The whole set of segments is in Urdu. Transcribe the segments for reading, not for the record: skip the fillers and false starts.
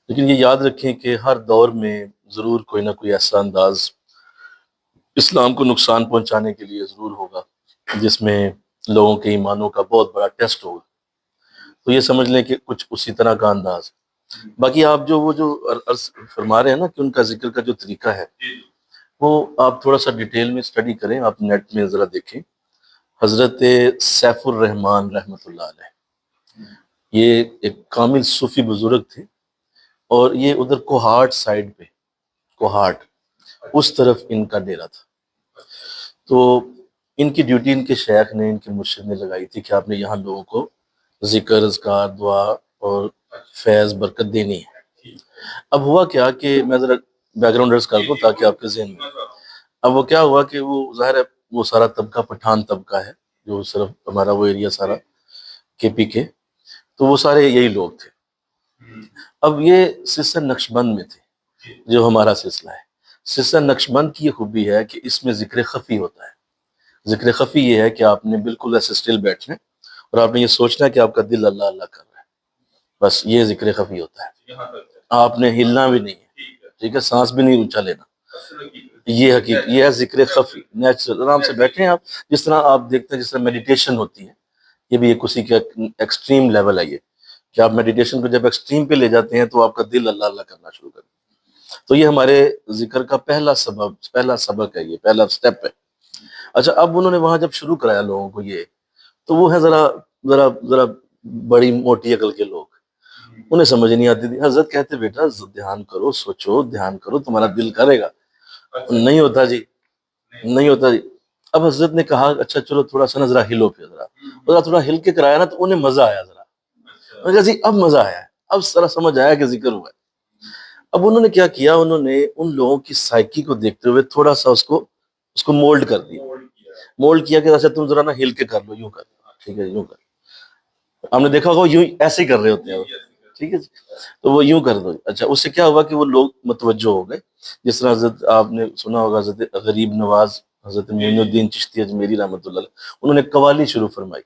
لیکن یہ یاد رکھیں کہ ہر دور میں ضرور کوئی نہ کوئی ایسا انداز اسلام کو نقصان پہنچانے کے لیے ضرور ہوگا جس میں لوگوں کے ایمانوں کا بہت بڑا ٹیسٹ ہوگا۔ تو یہ سمجھ لیں کہ کچھ اسی طرح کا انداز ہے۔ باقی آپ جو عرض فرما رہے ہیں نا کہ ان کا ذکر کا جو طریقہ ہے وہ آپ تھوڑا سا ڈیٹیل میں اسٹڈی کریں، آپ نیٹ میں ذرا دیکھیں۔ حضرت سیف الرحمن رحمۃ اللہ علیہ یہ ایک کامل صوفی بزرگ تھے، اور یہ ادھر کوہاٹ سائڈ پہ، کوہاٹ اس طرف ان کا ڈیرا تھا۔ تو ان کی ڈیوٹی ان کے شیخ نے، ان کے مرشد نے لگائی تھی کہ آپ نے یہاں لوگوں کو ذکر، اذکار، دعا اور فیض برکت دینی ہے۔ اب ہوا کیا کہ میں ذرا بیک گراؤنڈ عرض کر دوں تاکہ آپ کے ذہن میں، اب وہ کیا ہوا کہ وہ ظاہر ہے وہ سارا طبقہ پٹھان طبقہ ہے، جو صرف ہمارا وہ ایریا سارا کے پی کے، تو وہ سارے یہی لوگ تھے۔ اب یہ سلسلہ نقشبند میں تھے جو ہمارا سلسلہ ہے۔ سلسلہ نقشبند کی یہ خوبی ہے کہ اس میں ذکر خفی ہوتا ہے۔ ذکر خفی یہ ہے کہ آپ نے بالکل ایسے اسٹل بیٹھنا ہے اور آپ نے یہ سوچنا ہے کہ آپ کا دل اللہ اللہ کر رہا ہے، بس یہ ذکر خفی ہوتا ہے۔ آپ نے ہلنا بھی نہیں ہے، ٹھیک ہے، سانس بھی نہیں اونچا لینا، یہ حقیقت، یہ ہے ذکر خفی۔ نیچرل آرام سے بیٹھیں آپ، جس طرح آپ دیکھتے ہیں جس طرح میڈیٹیشن ہوتی ہے، یہ بھی ایک اسی کا ایکسٹریم لیول ہے یہ، کہ آپ میڈیٹیشن کو جب ایکسٹریم پہ لے جاتے ہیں تو آپ کا دل اللہ اللہ کرنا شروع کر دیتا ہے۔ تو یہ ہمارے ذکر کا پہلا سبق ہے، یہ پہلا سٹیپ ہے۔ اچھا، اب انہوں نے وہاں جب شروع کرایا لوگوں کو یہ، تو وہ ہے ذرا ذرا ذرا بڑی موٹی عقل کے لوگ، انہیں سمجھ نہیں آتی تھی۔ حضرت کہتے بیٹا دھیان کرو، سوچو، دھیان کرو، تمہارا دل کرے گا۔ نہیں ہوتا جی، نہیں ہوتا جی۔ اب حضرت نے کہا اچھا چلو تھوڑا سا نا ذرا ہلو پہ، ذرا تھوڑا ہل کے کرایا نا تو انہیں مزہ آیا، ذرا میں کہا جی اب مزہ آیا ہے، اب ذرا سمجھ آیا کہ ذکر ہوا ہے۔ اب انہوں نے کیا کیا، انہوں نے ان لوگوں کی سائیکی کو دیکھتے ہوئے تھوڑا سا اس کو مولڈ کر دیا، مولڈ کیا کہ اچھا تم ذرا نا ہل کے کر لو، یوں کر لو، ٹھیک ہے یوں کر لو۔ ہم نے دیکھا ہوگا یوں ایسے ہی کر رہے ہوتے ہیں وہ، ٹھیک ہے جی، تو وہ یوں کر دو۔ اچھا، اس سے کیا ہوا کہ وہ لوگ متوجہ ہو گئے۔ جس طرح حضرت آپ نے سنا ہوگا حضرت غریب نواز حضرت معین الدین چشتی اجمیری رحمۃ اللہ علیہ، انہوں نے قوالی شروع فرمائی۔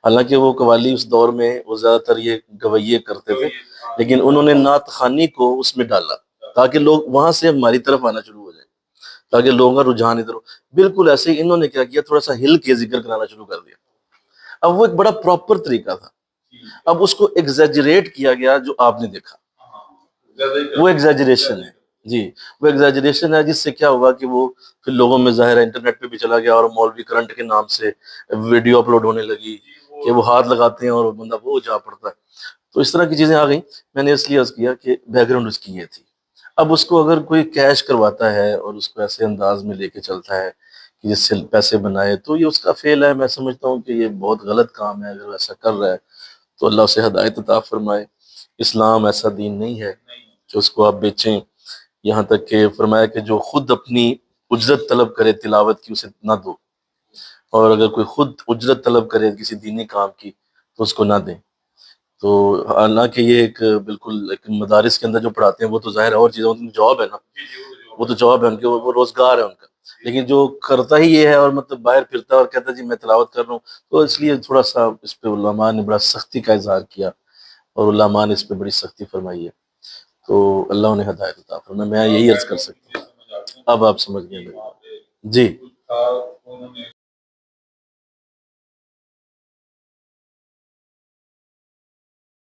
حالانکہ وہ قوالی اس دور میں وہ زیادہ تر یہ گویے کرتے تھے، لیکن انہوں نے نعت خوانی کو اس میں ڈالا تاکہ لوگ وہاں سے ہماری طرف آنا شروع ہو جائے، تاکہ لوگوں کا رجحان ادھر ہو۔ بالکل ایسے ہی انہوں نے کیا کیا، تھوڑا سا ہل کے ذکر کرانا شروع کر دیا۔ اب وہ ایک بڑا پراپر طریقہ تھا، اب اس کو ایگزیجریٹ کیا گیا جو آپ نے دیکھا، وہ ایگزیجریشن ہے جی، وہ ایگزیجریشن ہے، جس سے کیا ہوا کہ وہ پھر لوگوں میں ظاہر ہے انٹرنیٹ پہ بھی چلا گیا، اور مولوی کرنٹ کے نام سے ویڈیو اپلوڈ ہونے لگی کہ وہ ہاتھ لگاتے ہیں اور بندہ وہ جا پڑتا ہے۔ تو اس طرح کی چیزیں آ گئیں۔ میں نے اس لیے عرض کیا کہ بیک گراؤنڈ اس کی یہ تھی۔ اب اس کو اگر کوئی کیش کرواتا ہے اور اس کو ایسے انداز میں لے کے چلتا ہے کہ جس سے پیسے بنائے، تو یہ اس کا فیل ہے۔ میں سمجھتا ہوں کہ یہ بہت غلط کام ہے۔ اگر وہ ایسا کر رہا ہے تو اللہ اسے ہدایت عطا فرمائے۔ اسلام ایسا دین نہیں ہے کہ اس کو آپ بیچیں۔ یہاں تک کہ فرمایا کہ جو خود اپنی اجرت طلب کرے تلاوت کی، اسے نہ دو، اور اگر کوئی خود اجرت طلب کرے کسی دینی کام کی تو اس کو نہ دیں۔ تو حالانکہ یہ ایک بالکل ایک مدارس کے اندر جو پڑھاتے ہیں وہ تو ظاہر اور چیزوں کی جاب ہے نا، وہ تو جاب ہے ان کے، وہ روزگار ہے ان کا۔ لیکن جو کرتا ہی یہ ہے اور مطلب باہر پھرتا ہے اور کہتا ہے جی میں تلاوت کر رہا ہوں، تو اس لیے تھوڑا سا اس پہ علماء نے بڑا سختی کا اظہار کیا، اور علماء نے اس پہ بڑی سختی فرمائی ہے۔ تو اللہ انہیں ہدایت عطا فرمائے۔ میں یہی عرض کر سکتا ہوں۔ اب آپ سمجھ گئے جی۔